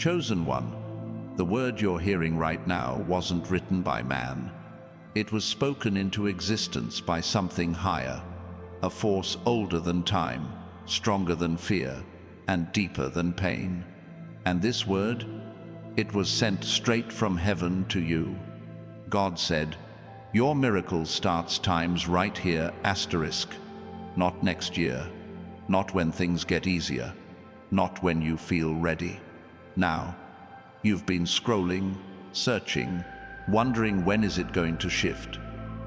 Chosen one, the word you're hearing right now wasn't written by man. It was spoken into existence by something higher, a force older than time, stronger than fear, and deeper than pain. And this word, it was sent straight from heaven to you. God said, "Your miracle starts times right here, asterisk. Not next year, not when things get easier, not when you feel ready. Now, you've been scrolling, searching, wondering when is it going to shift?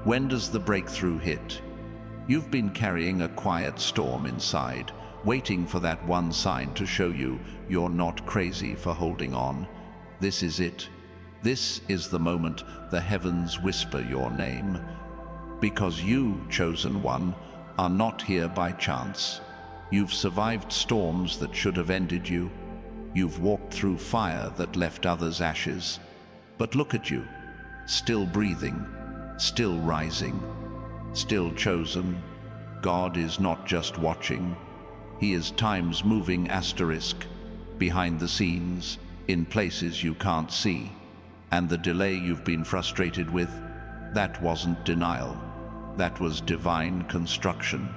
When does the breakthrough hit? You've been carrying a quiet storm inside, waiting for that one sign to show you you're not crazy for holding on. This is it. This is the moment the heavens whisper your name. Because you, chosen one, are not here by chance. You've survived storms that should have ended you. You've walked through fire that left others ashes. But look at you, still breathing, still rising, still chosen. God is not just watching. He is time's moving asterisk, behind the scenes, in places you can't see. And the delay you've been frustrated with, that wasn't denial. That was divine construction.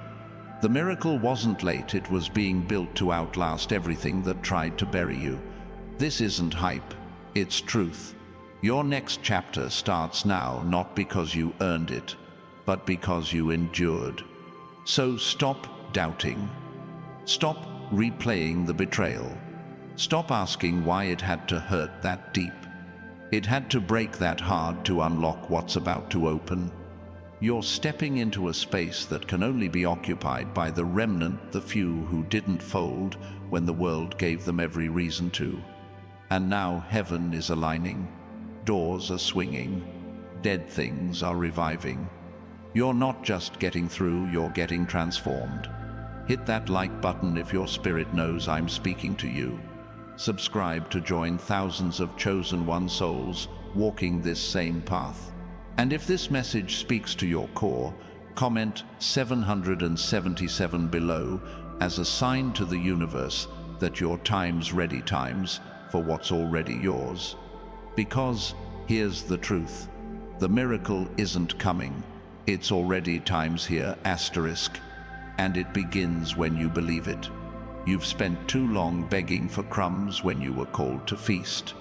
The miracle wasn't late, it was being built to outlast everything that tried to bury you. This isn't hype, it's truth. Your next chapter starts now, not because you earned it, but because you endured. So stop doubting. Stop replaying the betrayal. Stop asking why it had to hurt that deep. It had to break that hard to unlock what's about to open. You're stepping into a space that can only be occupied by the remnant, the few who didn't fold when the world gave them every reason to. And now heaven is aligning. Doors are swinging. Dead things are reviving. You're not just getting through, you're getting transformed. Hit that like button if your spirit knows I'm speaking to you. Subscribe to join thousands of chosen one souls walking this same path. And if this message speaks to your core, comment 777 below as a sign to the universe that your time's ready times for what's already yours. Because here's the truth. The miracle isn't coming. It's already time's here, asterisk. And it begins when you believe it. You've spent too long begging for crumbs when you were called to feast.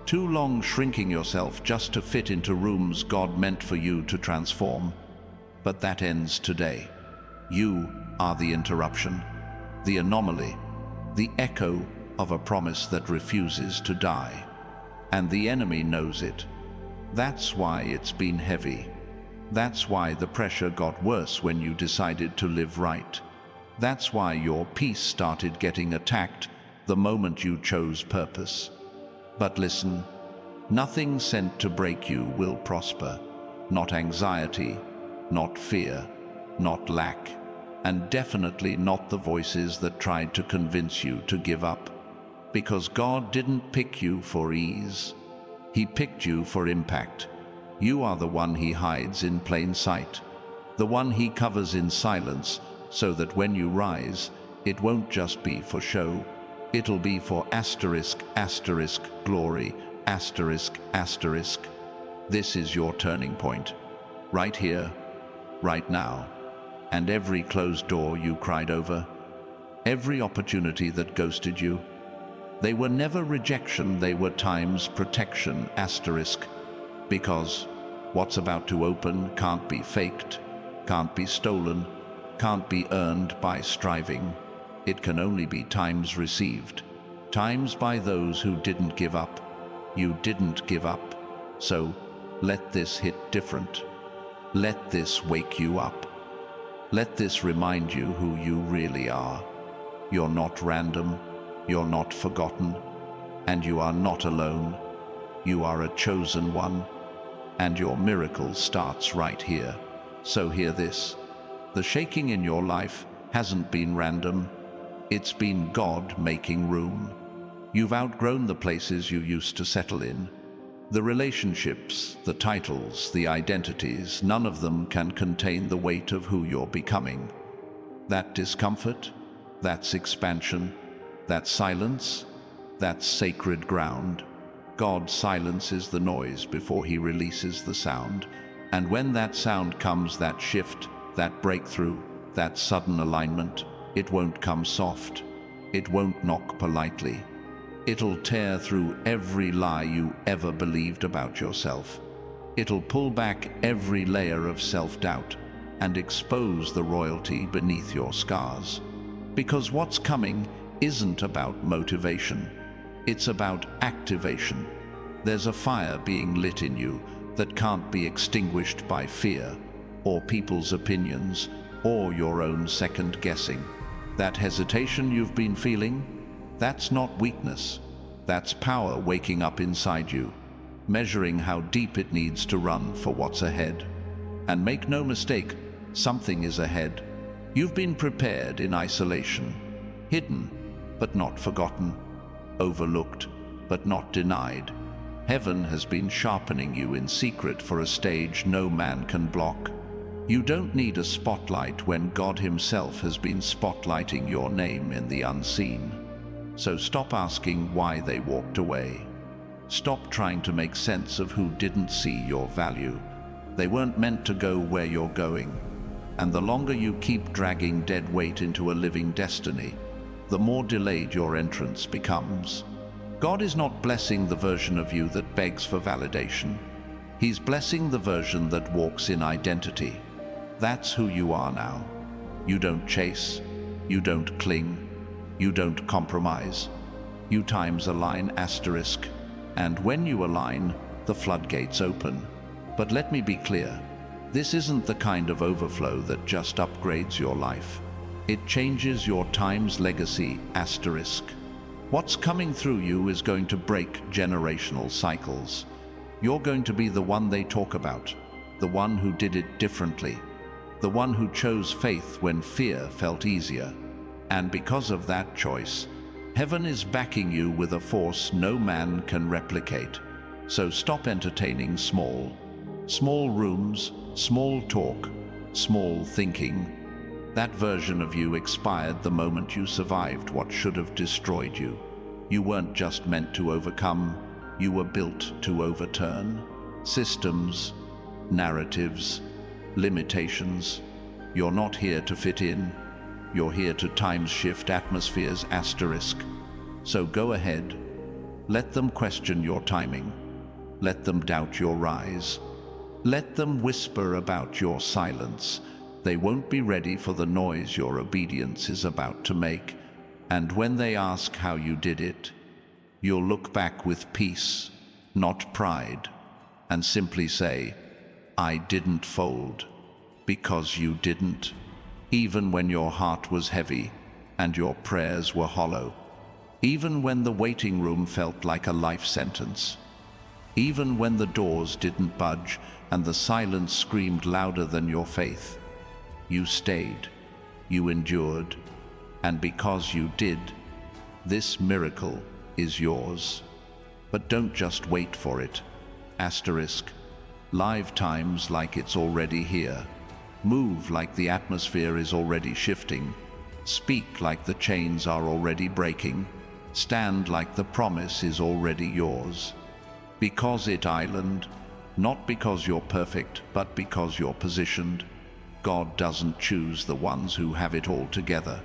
Too long shrinking yourself just to fit into rooms God meant for you to transform. But that ends today. You are the interruption, the anomaly, the echo of a promise that refuses to die. And the enemy knows it. That's why it's been heavy. That's why the pressure got worse when you decided to live right. That's why your peace started getting attacked the moment you chose purpose. But listen, nothing sent to break you will prosper. Not anxiety, not fear, not lack, and definitely not the voices that tried to convince you to give up. Because God didn't pick you for ease. He picked you for impact. You are the one He hides in plain sight, the one He covers in silence, so that when you rise, it won't just be for show. It'll be for asterisk, asterisk, glory, asterisk, asterisk. This is your turning point. Right here, right now. And every closed door you cried over, every opportunity that ghosted you, they were never rejection, they were time's protection, asterisk. Because what's about to open can't be faked, can't be stolen, can't be earned by striving. It can only be times received, times by those who didn't give up. You didn't give up. So let this hit different. Let this wake you up. Let this remind you who you really are. You're not random, you're not forgotten, and you are not alone. You are a chosen one, and your miracle starts right here. So hear this. The shaking in your life hasn't been random. It's been God making room. You've outgrown the places you used to settle in. The relationships, the titles, the identities, none of them can contain the weight of who you're becoming. That discomfort, that's expansion, that silence, That's sacred ground. God silences the noise before he releases the sound. And when that sound comes, that shift, that breakthrough, that sudden alignment, it won't come soft. It won't knock politely. It'll tear through every lie you ever believed about yourself. It'll pull back every layer of self-doubt and expose the royalty beneath your scars. Because what's coming isn't about motivation. It's about activation. There's a fire being lit in you that can't be extinguished by fear, or people's opinions, or your own second guessing. That hesitation you've been feeling, that's not weakness. That's power waking up inside you, measuring how deep it needs to run for what's ahead. And make no mistake, something is ahead. You've been prepared in isolation, hidden but not forgotten, overlooked but not denied. Heaven has been sharpening you in secret for a stage no man can block. You don't need a spotlight when God himself has been spotlighting your name in the unseen. So stop asking why they walked away. Stop trying to make sense of who didn't see your value. They weren't meant to go where you're going. And the longer you keep dragging dead weight into a living destiny, the more delayed your entrance becomes. God is not blessing the version of you that begs for validation. He's blessing the version that walks in identity. That's who you are now. You don't chase. You don't cling. You don't compromise. You times align asterisk. And when you align, the floodgates open. But let me be clear. This isn't the kind of overflow that just upgrades your life. It changes your time's legacy asterisk. What's coming through you is going to break generational cycles. You're going to be the one they talk about, the one who did it differently, the one who chose faith when fear felt easier. And because of that choice, heaven is backing you with a force no man can replicate. So stop entertaining small rooms, small talk, small thinking. That version of you expired the moment you survived what should have destroyed you. You weren't just meant to overcome, you were built to overturn. Systems, narratives, limitations. You're not here to fit in. You're here to time shift atmospheres asterisk. So go ahead. Let them question your timing. Let them doubt your rise. Let them whisper about your silence. They won't be ready for the noise your obedience is about to make. And when they ask how you did it, you'll look back with peace, not pride, and simply say, I didn't fold, because you didn't, even when your heart was heavy and your prayers were hollow, even when the waiting room felt like a life sentence, even when the doors didn't budge and the silence screamed louder than your faith. You stayed, you endured, and because you did, this miracle is yours. But don't just wait for it. Asterisk. Live times like it's already here. Move like the atmosphere is already shifting. Speak like the chains are already breaking. Stand like the promise is already yours. Because it island, not because you're perfect, but because you're positioned. God doesn't choose the ones who have it all together.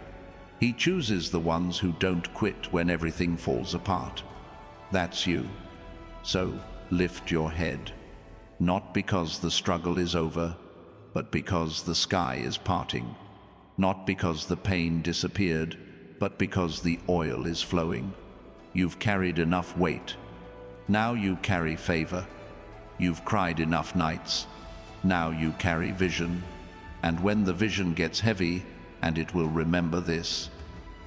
He chooses the ones who don't quit when everything falls apart. That's you. So lift your head, not because the struggle is over, but because the sky is parting. Not because the pain disappeared, but because the oil is flowing. You've carried enough weight. Now you carry favor. You've cried enough nights. Now you carry vision. And when the vision gets heavy, and it will remember this,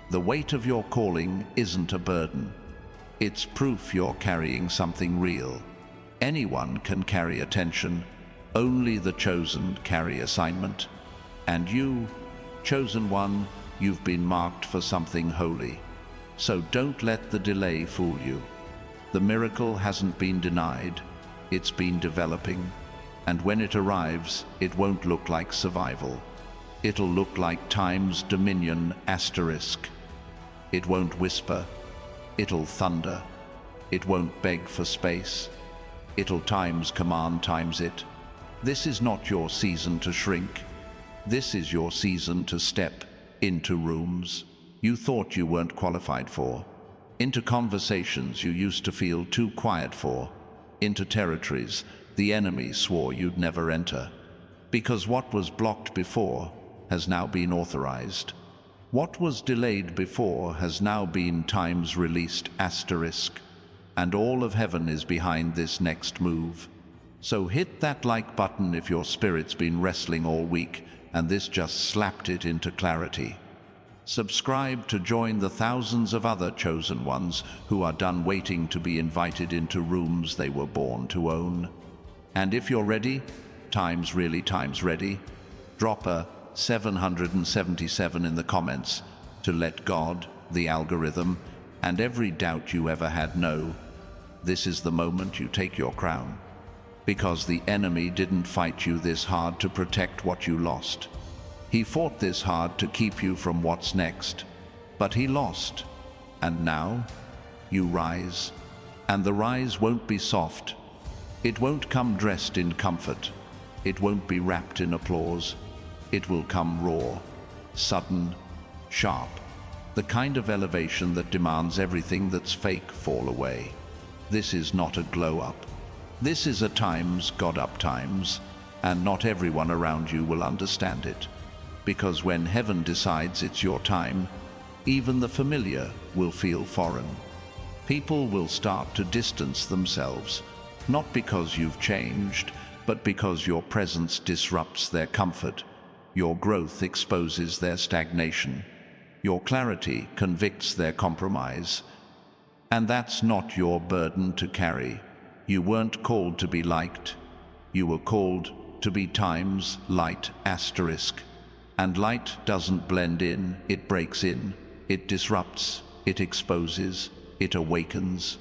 the weight of your calling isn't a burden. It's proof you're carrying something real. Anyone can carry attention. Only the chosen carry assignment. And you, chosen one, you've been marked for something holy. So don't let the delay fool you. The miracle hasn't been denied. It's been developing. And when it arrives, it won't look like survival. It'll look like time's dominion asterisk. It won't whisper. It'll thunder. It won't beg for space. It'll times command times it. This is not your season to shrink. This is your season to step into rooms you thought you weren't qualified for, into conversations you used to feel too quiet for, into territories the enemy swore you'd never enter. Because what was blocked before has now been authorized. What was delayed before has now been times released asterisk. And all of heaven is behind this next move. So hit that like button if your spirit's been wrestling all week and this just slapped it into clarity. Subscribe to join the thousands of other chosen ones who are done waiting to be invited into rooms they were born to own. And if you're ready, times ready, drop a 777 in the comments to let God, the algorithm, and every doubt you ever had know. This is the moment you take your crown. Because the enemy didn't fight you this hard to protect what you lost. He fought this hard to keep you from what's next. But he lost. And now, you rise. And the rise won't be soft. It won't come dressed in comfort. It won't be wrapped in applause. It will come raw, sudden, sharp. The kind of elevation that demands everything that's fake fall away. This is not a glow up. This is a times God up times, and not everyone around you will understand it. Because when heaven decides it's your time, even the familiar will feel foreign. People will start to distance themselves, not because you've changed, but because your presence disrupts their comfort. Your growth exposes their stagnation. Your clarity convicts their compromise. And that's not your burden to carry. You weren't called to be liked. You were called to be times light asterisk. And light doesn't blend in, it breaks in. It disrupts, it exposes, it awakens.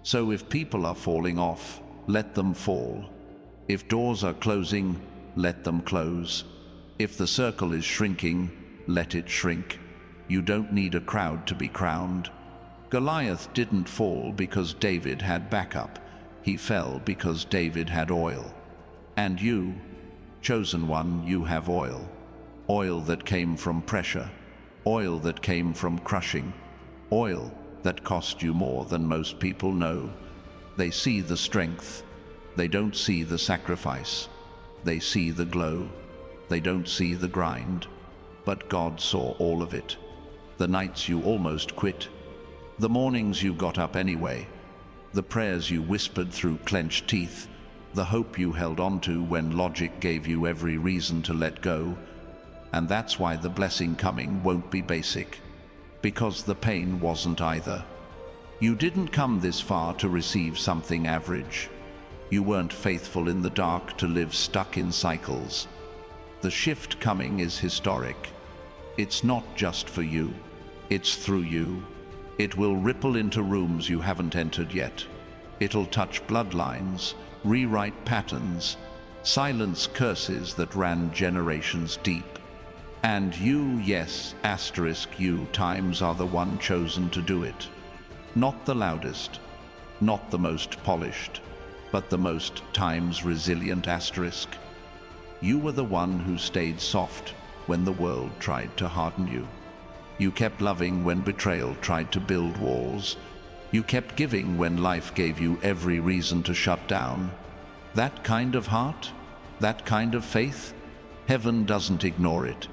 So if people are falling off, let them fall. If doors are closing, let them close. If the circle is shrinking, let it shrink. You don't need a crowd to be crowned. Goliath didn't fall because David had backup. He fell because David had oil. And you, chosen one, you have oil. Oil that came from pressure. Oil that came from crushing. Oil that cost you more than most people know. They see the strength. They don't see the sacrifice. They see the glow. They don't see the grind. But God saw all of it. The nights you almost quit. The mornings you got up anyway. The prayers you whispered through clenched teeth. The hope you held on to when logic gave you every reason to let go. And that's why the blessing coming won't be basic. Because the pain wasn't either. You didn't come this far to receive something average. You weren't faithful in the dark to live stuck in cycles. The shift coming is historic. It's not just for you. It's through you. It will ripple into rooms you haven't entered yet. It'll touch bloodlines, rewrite patterns, silence curses that ran generations deep. And you, yes, asterisk you, times are the one chosen to do it. Not the loudest, not the most polished, but the most times resilient asterisk. You were the one who stayed soft when the world tried to harden you. You kept loving when betrayal tried to build walls. You kept giving when life gave you every reason to shut down. That kind of heart, that kind of faith, heaven doesn't ignore it.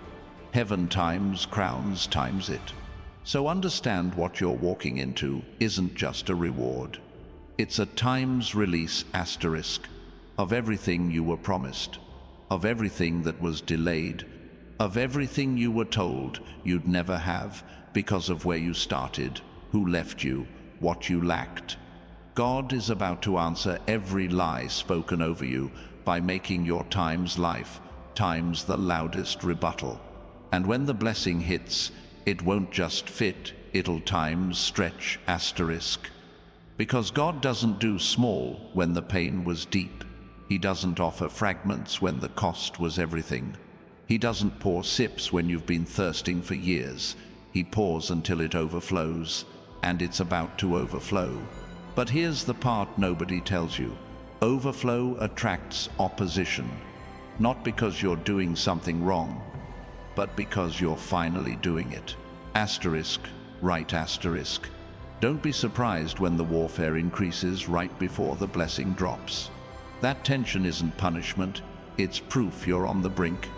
Heaven times crowns times it. So understand what you're walking into isn't just a reward. It's a times release asterisk of everything you were promised, of everything that was delayed, of everything you were told you'd never have because of where you started, who left you, what you lacked. God is about to answer every lie spoken over you by making your times life, times the loudest rebuttal. And when the blessing hits, it won't just fit, it'll times stretch asterisk. Because God doesn't do small when the pain was deep. He doesn't offer fragments when the cost was everything. He doesn't pour sips when you've been thirsting for years. He pours until it overflows. and it's about to overflow. But here's the part nobody tells you. Overflow attracts opposition, not because you're doing something wrong, but because you're finally doing it. Asterisk, right asterisk. Don't be surprised when the warfare increases right before the blessing drops. That tension isn't punishment, it's proof you're on the brink.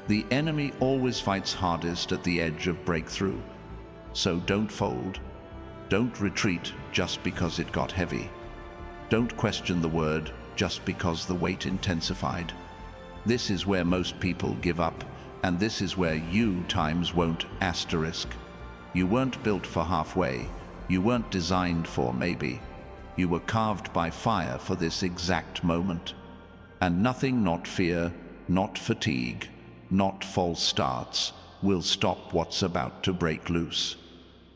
The enemy always fights hardest at the edge of breakthrough. So don't fold. Don't retreat just because it got heavy. Don't question the word just because the weight intensified. This is where most people give up, and this is where you times won't. Asterisk. You weren't built for halfway. You weren't designed for maybe. You were carved by fire for this exact moment. And nothing, not fear, not fatigue, not false starts, will stop what's about to break loose.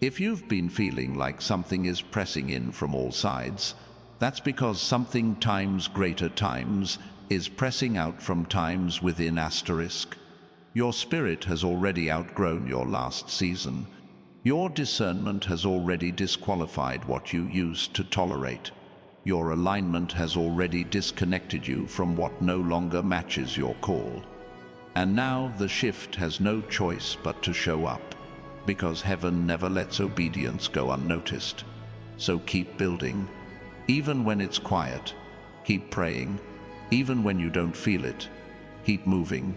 If you've been feeling like something is pressing in from all sides, that's because something times greater times is pressing out from times within. Asterisk. Your spirit has already outgrown your last season. Your discernment has already disqualified what you used to tolerate. Your alignment has already disconnected you from what no longer matches your call. And now the shift has no choice but to show up, because heaven never lets obedience go unnoticed. So keep building, even when it's quiet. Keep praying, even when you don't feel it. Keep moving,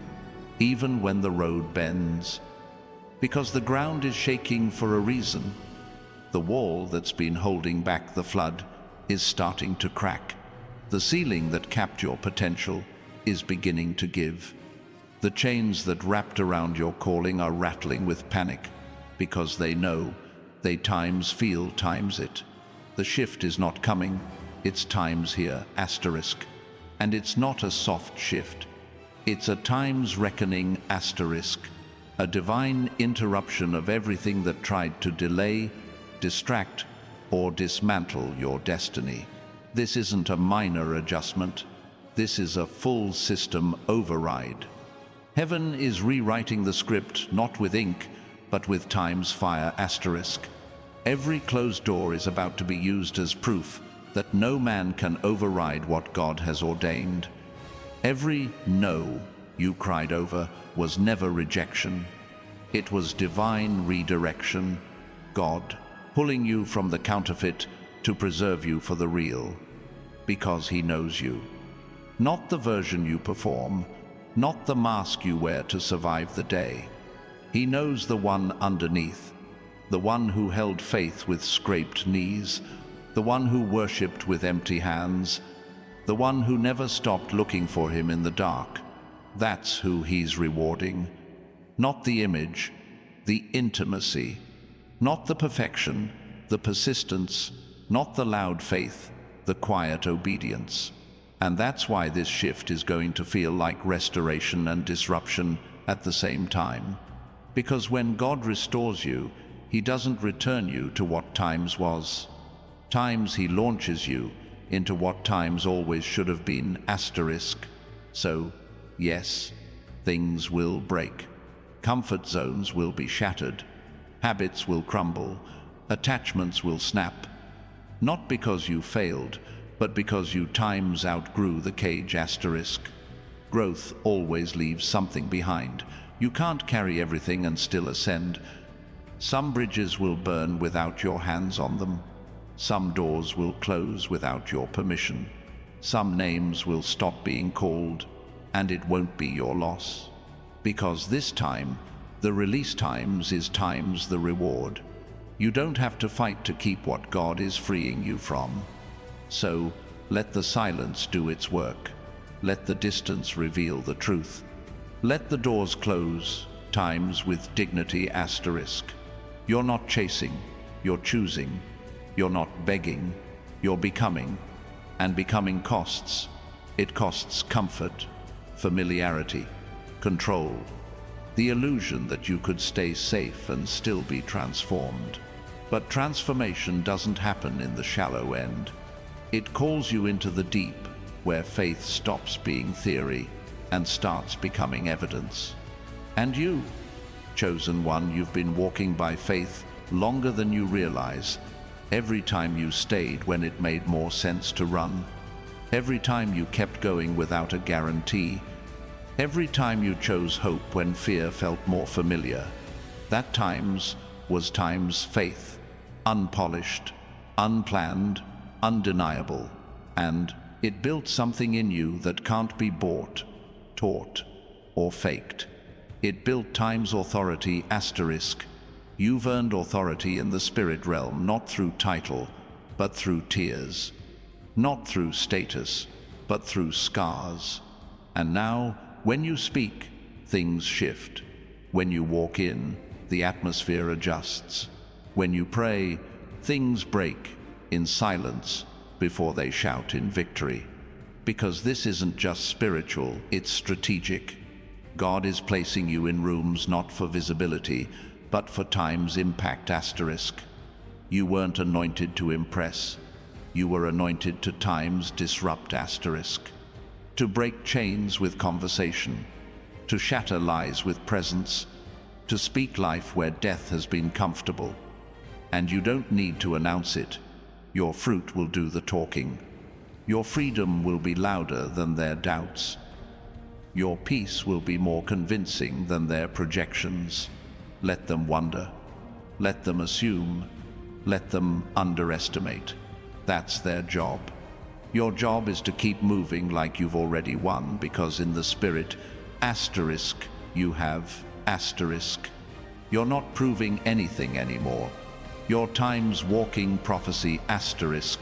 even when the road bends. Because the ground is shaking for a reason. The wall that's been holding back the flood is starting to crack. The ceiling that capped your potential is beginning to give. The chains that wrapped around your calling are rattling with panic, because they know they times feel times it. The shift is not coming, it's times here. Asterisk. And it's not a soft shift. It's a times reckoning. Asterisk. A divine interruption of everything that tried to delay, distract, or dismantle your destiny. This isn't a minor adjustment. This is a full system override. Heaven is rewriting the script not with ink, but with time's fire. Asterisk. Every closed door is about to be used as proof that no man can override what God has ordained. Every no you cried over was never rejection. It was divine redirection, God pulling you from the counterfeit to preserve you for the real, because He knows you. Not the version you perform, not the mask you wear to survive the day. He knows the one underneath, the one who held faith with scraped knees, the one who worshipped with empty hands, the one who never stopped looking for Him in the dark. That's who He's rewarding. Not the image, the intimacy. Not the perfection, the persistence. Not the loud faith, the quiet obedience. And that's why this shift is going to feel like restoration and disruption at the same time. Because when God restores you, He doesn't return you to what times was. Times He launches you into what times always should have been. Asterisk. So, yes, things will break. Comfort zones will be shattered. Habits will crumble. Attachments will snap. Not because you failed, but because you times outgrew the cage. Asterisk. Growth always leaves something behind. You can't carry everything and still ascend. Some bridges will burn without your hands on them. Some doors will close without your permission. Some names will stop being called, and it won't be your loss. Because this time, the release times is times the reward. You don't have to fight to keep what God is freeing you from. So, let the silence do its work. Let the distance reveal the truth. Let the doors close, times with dignity. Asterisk. You're not chasing, you're choosing. You're not begging, you're becoming. And becoming costs. It costs comfort, familiarity, control, the illusion that you could stay safe and still be transformed. But transformation doesn't happen in the shallow end. It calls you into the deep, where faith stops being theory and starts becoming evidence. And you, chosen one, you've been walking by faith longer than you realize, Every time you stayed when it made more sense to run. Every time you kept going without a guarantee. Every time you chose hope when fear felt more familiar. That times was times faith, unpolished, unplanned, undeniable, and it built something in you that can't be bought, taught, or faked. It built time's authority asterisk. You've earned authority in the spirit realm, not through title, but through tears. Not through status, but through scars. And now, when you speak, things shift. When you walk in, the atmosphere adjusts. When you pray, things break in silence before they shout in victory. Because this isn't just spiritual, it's strategic. God is placing you in rooms not for visibility, but for time's impact asterisk. You weren't anointed to impress. You were anointed to time's disrupt asterisk. To break chains with conversation. To shatter lies with presence. To speak life where death has been comfortable. And you don't need to announce it. Your fruit will do the talking. Your freedom will be louder than their doubts. Your peace will be more convincing than their projections. Let them wonder. Let them assume. Let them underestimate. That's their job. Your job is to keep moving like you've already won, because in the spirit, asterisk, you have asterisk. You're not proving anything anymore. Your time's walking prophecy asterisk.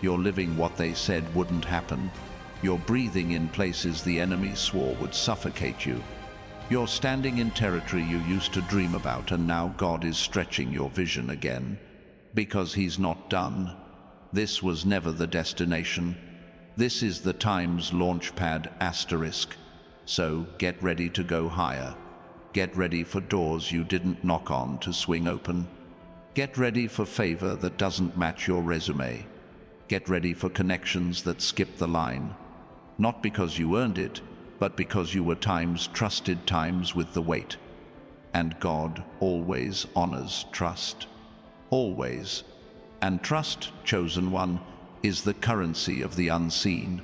You're living what they said wouldn't happen. You're breathing in places the enemy swore would suffocate you. You're standing in territory you used to dream about, and now God is stretching your vision again. Because He's not done. This was never the destination. This is the time's launch pad asterisk. So get ready to go higher. Get ready for doors you didn't knock on to swing open. Get ready for favor that doesn't match your resume. Get ready for connections that skip the line. Not because you earned it, but because you were time's trusted, times with the weight. And God always honors trust. Always. And trust, chosen one, is the currency of the unseen.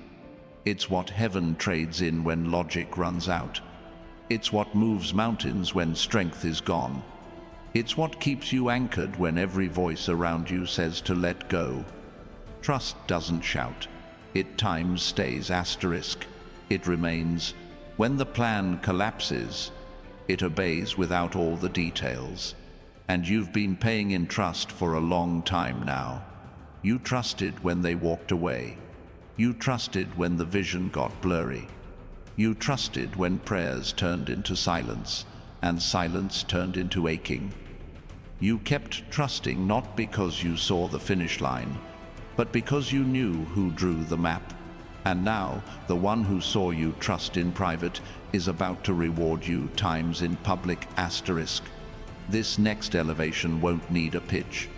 It's what heaven trades in when logic runs out. It's what moves mountains when strength is gone. It's what keeps you anchored when every voice around you says to let go. Trust doesn't shout. It times stays asterisk. It remains. When the plan collapses, it obeys without all the details. And you've been paying in trust for a long time now. You trusted when they walked away. You trusted when the vision got blurry. You trusted when prayers turned into silence, and silence turned into aching. You kept trusting not because you saw the finish line, but because you knew who drew the map. And now, the one who saw you trust in private is about to reward you times in public asterisk. This next elevation won't need a pitch.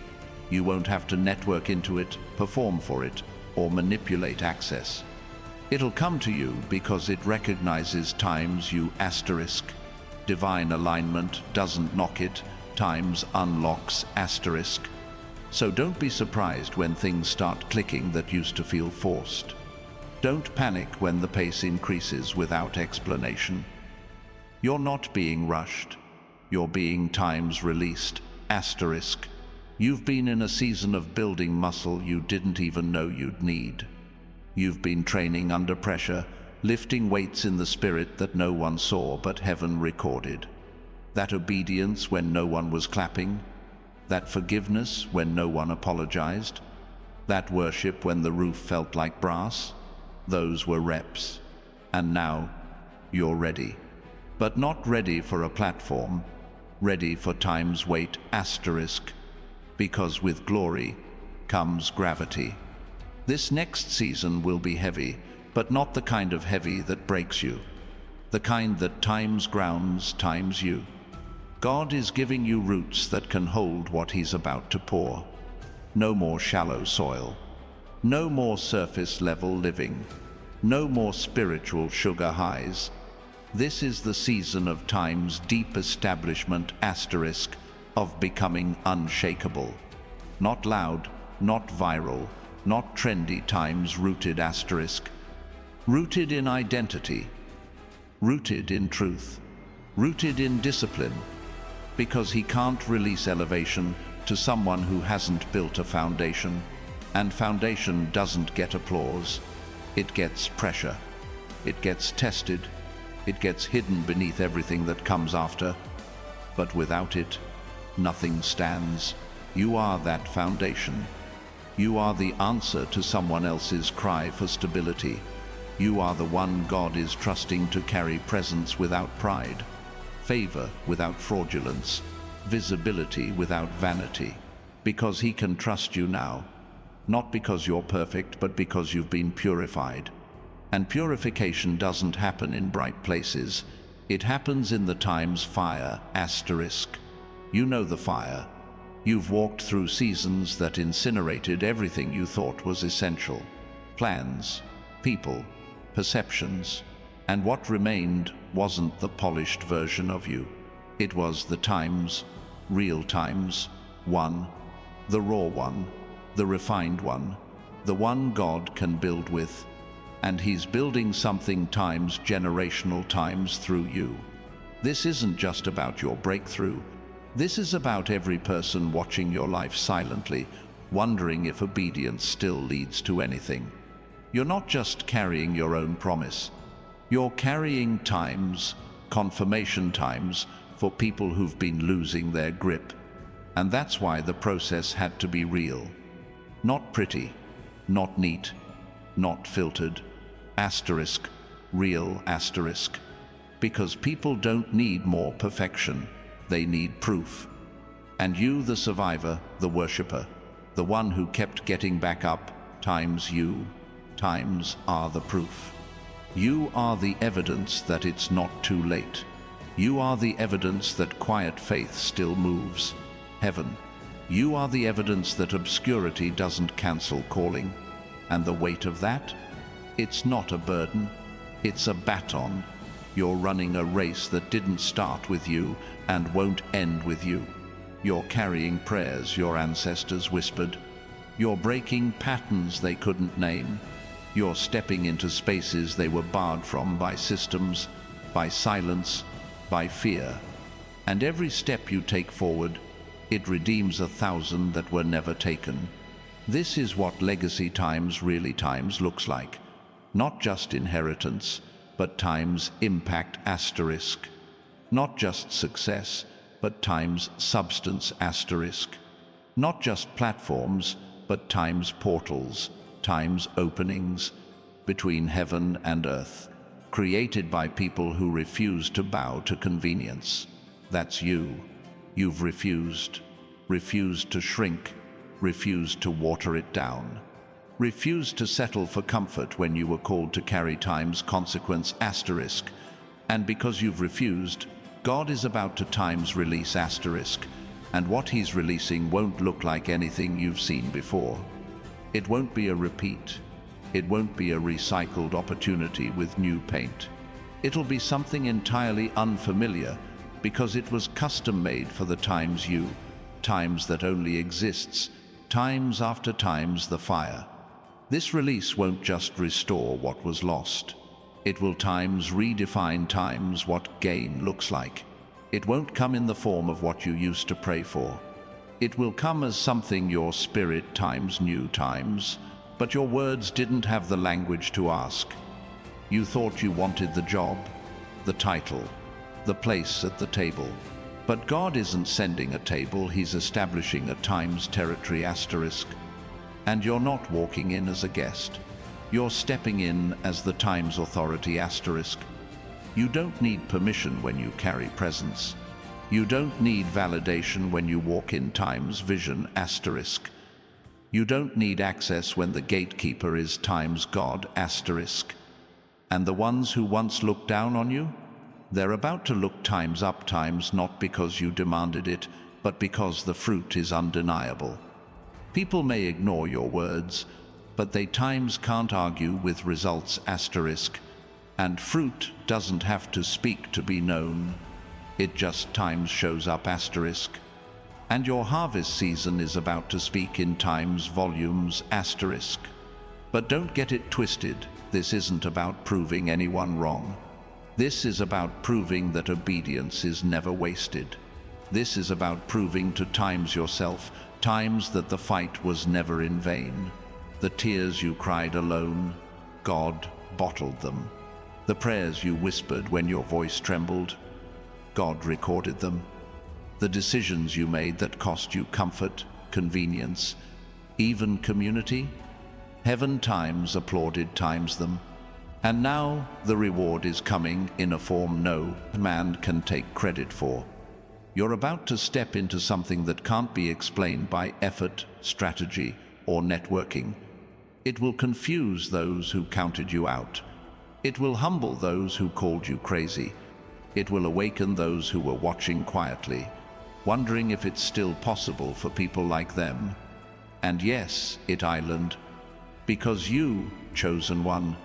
You won't have to network into it, perform for it, or manipulate access. It'll come to you because it recognizes times you asterisk. Divine alignment doesn't knock it, times unlocks asterisk. So don't be surprised when things start clicking that used to feel forced. Don't panic when the pace increases without explanation. You're not being rushed. You're being times released asterisk. You've been in a season of building muscle you didn't even know you'd need. You've been training under pressure, lifting weights in the spirit that no one saw but heaven recorded. That obedience when no one was clapping. That forgiveness when no one apologized. That worship when the roof felt like brass. Those were reps. And now, you're ready. But not ready for a platform. Ready for time's weight asterisk. Because with glory comes gravity. This next season will be heavy, but not the kind of heavy that breaks you. The kind that times grounds, times you. God is giving you roots that can hold what He's about to pour. No more shallow soil. No more surface level living. No more spiritual sugar highs. This is the season of time's deep establishment asterisk, of becoming unshakable. Not loud, not viral, not trendy times, rooted asterisk. Rooted in identity, rooted in truth, rooted in discipline, because he can't release elevation to someone who hasn't built a foundation, and foundation doesn't get applause. It gets pressure, it gets tested, it gets hidden beneath everything that comes after, but without it, nothing stands. You are that foundation. You are the answer to someone else's cry for stability. You are the one God is trusting to carry presence without pride, favor without fraudulence, visibility without vanity, because he can trust you now, not because you're perfect, but because you've been purified. And purification doesn't happen in bright places. It happens in the time's fire, asterisk. You know the fire. You've walked through seasons that incinerated everything you thought was essential. Plans, people, perceptions, and what remained wasn't the polished version of you. It was the times, real times, one, the raw one, the refined one, the one God can build with, and he's building something times generational times through you. This isn't just about your breakthrough. This is about every person watching your life silently, wondering if obedience still leads to anything. You're not just carrying your own promise. You're carrying times, confirmation times, for people who've been losing their grip. And that's why the process had to be real. Not pretty, not neat, not filtered. Asterisk, real asterisk. Because people don't need more perfection. They need proof. And you, the survivor, the worshipper, the one who kept getting back up, times are the proof. You are the evidence that it's not too late. You are the evidence that quiet faith still moves. Heaven, you are the evidence that obscurity doesn't cancel calling. And the weight of that? It's not a burden, it's a baton. You're running a race that didn't start with you and won't end with you. You're carrying prayers your ancestors whispered. You're breaking patterns they couldn't name. You're stepping into spaces they were barred from by systems, by silence, by fear. And every step you take forward, it redeems 1,000 that were never taken. This is what legacy times, really times, looks like. Not just inheritance, but times impact asterisk. Not just success, but times substance asterisk. Not just platforms, but times portals, times openings between heaven and earth, created by people who refuse to bow to convenience. That's you. You've refused to shrink, refused to water it down, refused to settle for comfort when you were called to carry time's consequence asterisk. And because you've refused, God is about to times release asterisk, and what he's releasing won't look like anything you've seen before. It won't be a repeat. It won't be a recycled opportunity with new paint. It'll be something entirely unfamiliar, because it was custom made for the times times that only exists, times after times the fire. This release won't just restore what was lost. It will times redefine times what gain looks like. It won't come in the form of what you used to pray for. It will come as something your spirit times knew times, but your words didn't have the language to ask. You thought you wanted the job, the title, the place at the table. But God isn't sending a table, he's establishing a times territory asterisk. And you're not walking in as a guest. You're stepping in as the times authority asterisk. You don't need permission when you carry presence. You don't need validation when you walk in time's vision asterisk. You don't need access when the gatekeeper is time's God asterisk. And the ones who once looked down on you? They're about to look times up times, not because you demanded it, but because the fruit is undeniable. People may ignore your words, but they times can't argue with results asterisk. And fruit doesn't have to speak to be known. It just times shows up asterisk. And your harvest season is about to speak in time's volumes asterisk. But don't get it twisted, this isn't about proving anyone wrong. This is about proving that obedience is never wasted. This is about proving to times yourself, times that the fight was never in vain. The tears you cried alone, God bottled them. The prayers you whispered when your voice trembled, God recorded them. The decisions you made that cost you comfort, convenience, even community, heaven times applauded times them. And now the reward is coming in a form no man can take credit for. You're about to step into something that can't be explained by effort, strategy, or networking. It will confuse those who counted you out. It will humble those who called you crazy. It will awaken those who were watching quietly, wondering if it's still possible for people like them. And yes, it island, because you, chosen one,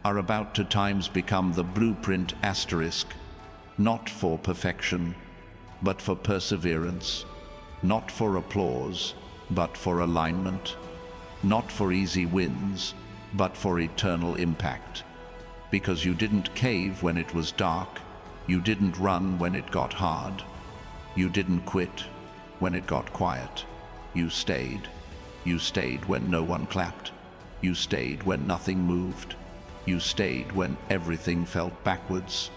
are about to times become the blueprint asterisk, not for perfection, but for perseverance, not for applause, but for alignment, not for easy wins, but for eternal impact. Because you didn't cave when it was dark, you didn't run when it got hard, you didn't quit when it got quiet. You stayed. You stayed when no one clapped. You stayed when nothing moved. You stayed when everything felt backwards.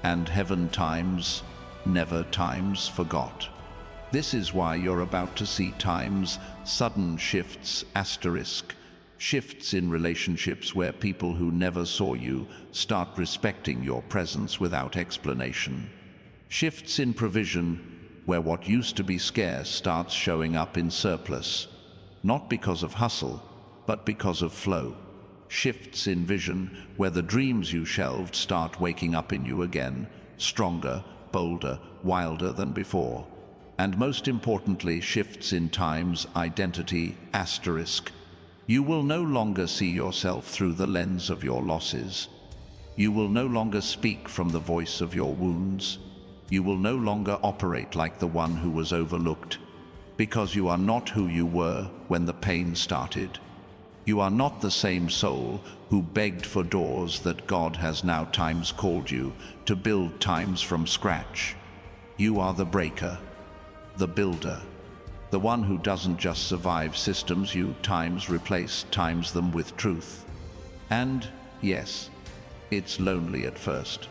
And heaven times, never times forgot. This is why you're about to see times, sudden shifts asterisk, shifts in relationships where people who never saw you start respecting your presence without explanation. Shifts in provision where what used to be scarce starts showing up in surplus, not because of hustle, but because of flow. Shifts in vision where the dreams you shelved start waking up in you again, stronger, bolder, wilder than before. And most importantly, shifts in time's identity asterisk. You will no longer see yourself through the lens of your losses. You will no longer speak from the voice of your wounds. You will no longer operate like the one who was overlooked, because you are not who you were when the pain started. You are not the same soul who begged for doors that God has now times called you to build times from scratch. You are the breaker, the builder, the one who doesn't just survive systems you times replace times them with truth. And yes, it's lonely at first.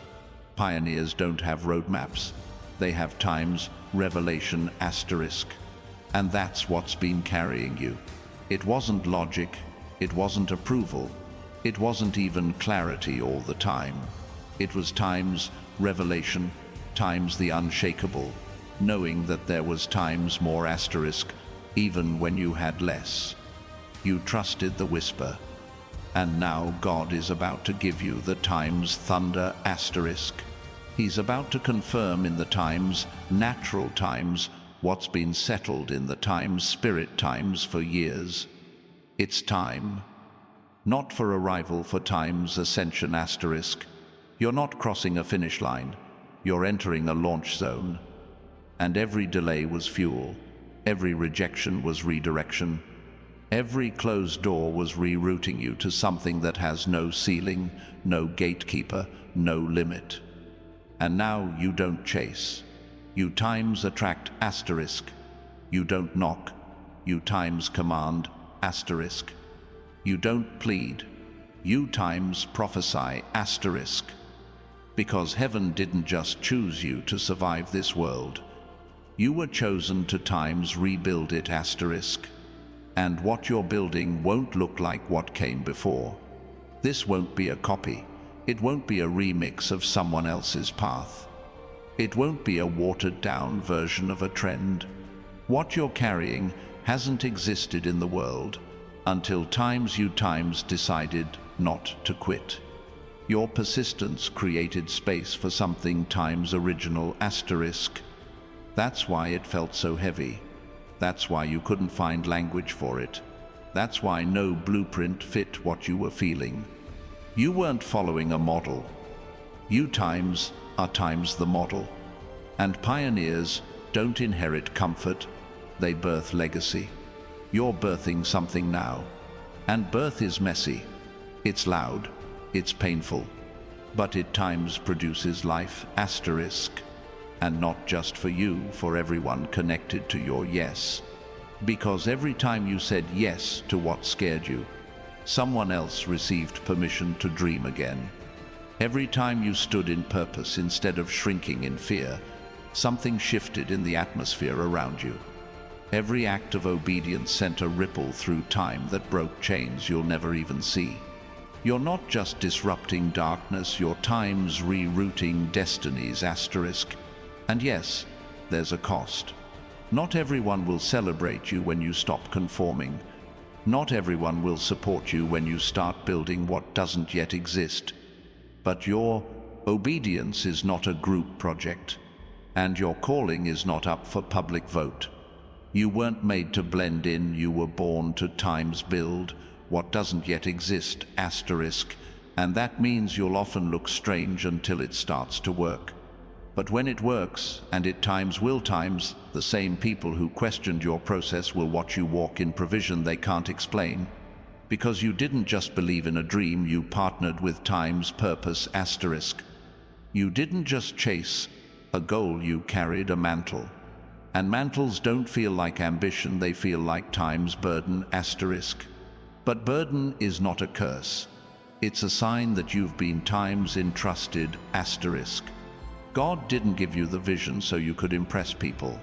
Pioneers don't have roadmaps. They have times, revelation asterisk. And that's what's been carrying you. It wasn't logic. It wasn't approval. It wasn't even clarity all the time. It was times, revelation, times the unshakable, knowing that there was times more asterisk, even when you had less. You trusted the whisper. And now God is about to give you the times thunder asterisk. He's about to confirm in the times, natural times, what's been settled in the times, spirit times for years. It's time. Not for arrival, for time's ascension asterisk. You're not crossing a finish line. You're entering a launch zone. And every delay was fuel. Every rejection was redirection. Every closed door was rerouting you to something that has no ceiling, no gatekeeper, no limit. And now you don't chase. You times attract asterisk. You don't knock. You times command asterisk. You don't plead. You times prophesy asterisk. Because heaven didn't just choose you to survive this world. You were chosen to times rebuild it asterisk. And what you're building won't look like what came before. This won't be a copy. It won't be a remix of someone else's path. It won't be a watered-down version of a trend. What you're carrying hasn't existed in the world until you times decided not to quit. Your persistence created space for something times original asterisk. That's why it felt so heavy. That's why you couldn't find language for it. That's why no blueprint fit what you were feeling. You weren't following a model. You times are times the model. And pioneers don't inherit comfort, they birth legacy. You're birthing something now. And birth is messy. It's loud. It's painful. But it times produces life, asterisk. And not just for you, for everyone connected to your yes. Because every time you said yes to what scared you, someone else received permission to dream again. Every time you stood in purpose instead of shrinking in fear, something shifted in the atmosphere around you. Every act of obedience sent a ripple through time that broke chains you'll never even see. You're not just disrupting darkness, you're times rerouting destinies, asterisk. And yes, there's a cost. Not everyone will celebrate you when you stop conforming. Not everyone will support you when you start building what doesn't yet exist. But your obedience is not a group project, and your calling is not up for public vote. You weren't made to blend in, you were born to times build what doesn't yet exist, asterisk, and that means you'll often look strange until it starts to work. But when it works, and it will times, the same people who questioned your process will watch you walk in provision they can't explain. Because you didn't just believe in a dream, you partnered with time's purpose, asterisk. You didn't just chase a goal, you carried a mantle. And mantles don't feel like ambition, they feel like time's burden, asterisk. But burden is not a curse. It's a sign that you've been time's entrusted, asterisk. God didn't give you the vision so you could impress people.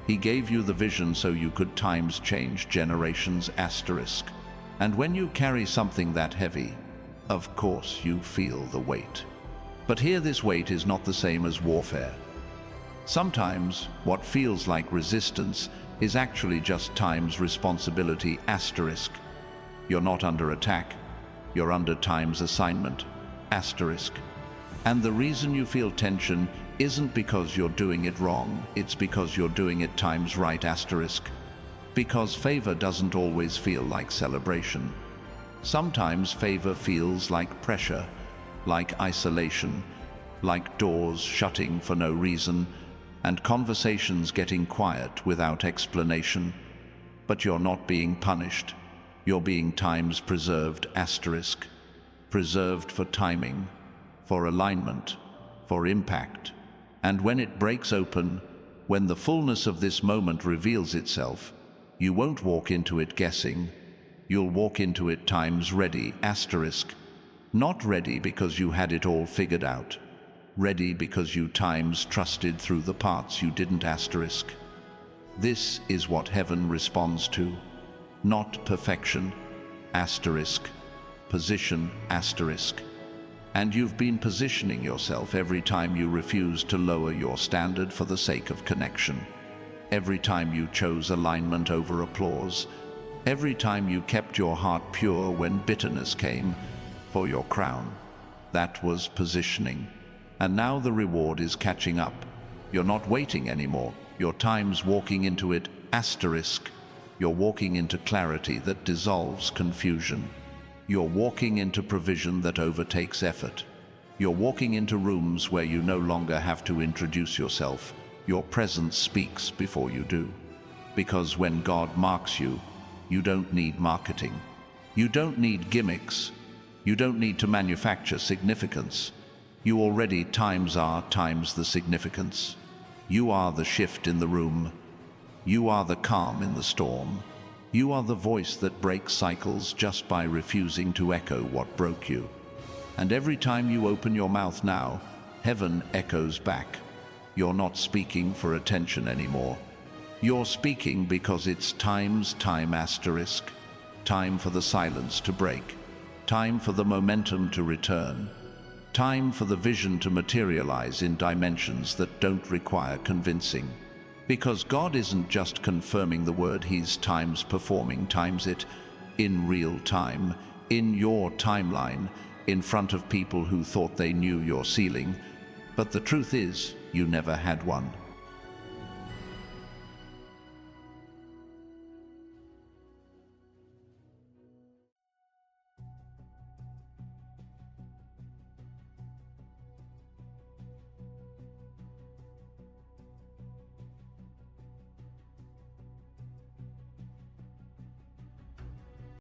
He gave you the vision so you could times change generations, asterisk. And when you carry something that heavy, of course you feel the weight. But here this weight is not the same as warfare. Sometimes what feels like resistance is actually just time's responsibility, asterisk. You're not under attack, you're under time's assignment, asterisk. And the reason you feel tension isn't because you're doing it wrong, it's because you're doing it times right, asterisk. Because favor doesn't always feel like celebration. Sometimes favor feels like pressure, like isolation, like doors shutting for no reason, and conversations getting quiet without explanation. But you're not being punished. You're being times preserved, asterisk. Preserved for timing, for alignment, for impact. And when it breaks open, when the fullness of this moment reveals itself, you won't walk into it guessing. You'll walk into it times ready, asterisk. Not ready because you had it all figured out. Ready because you times trusted through the parts you didn't, asterisk. This is what heaven responds to. Not perfection, asterisk. Position, asterisk. And you've been positioning yourself every time you refused to lower your standard for the sake of connection. Every time you chose alignment over applause. Every time you kept your heart pure when bitterness came for your crown. That was positioning. And now the reward is catching up. You're not waiting anymore. Your time's walking into it, asterisk. You're walking into clarity that dissolves confusion. You're walking into provision that overtakes effort. You're walking into rooms where you no longer have to introduce yourself. Your presence speaks before you do. Because when God marks you, you don't need marketing. You don't need gimmicks. You don't need to manufacture significance. You already times the significance. You are the shift in the room. You are the calm in the storm. You are the voice that breaks cycles just by refusing to echo what broke you. And every time you open your mouth now, heaven echoes back. You're not speaking for attention anymore. You're speaking because it's time, asterisk. Time for the silence to break. Time for the momentum to return. Time for the vision to materialize in dimensions that don't require convincing. Because God isn't just confirming the word, He's times performing times it in real time, in your timeline, in front of people who thought they knew your ceiling. But the truth is, you never had one.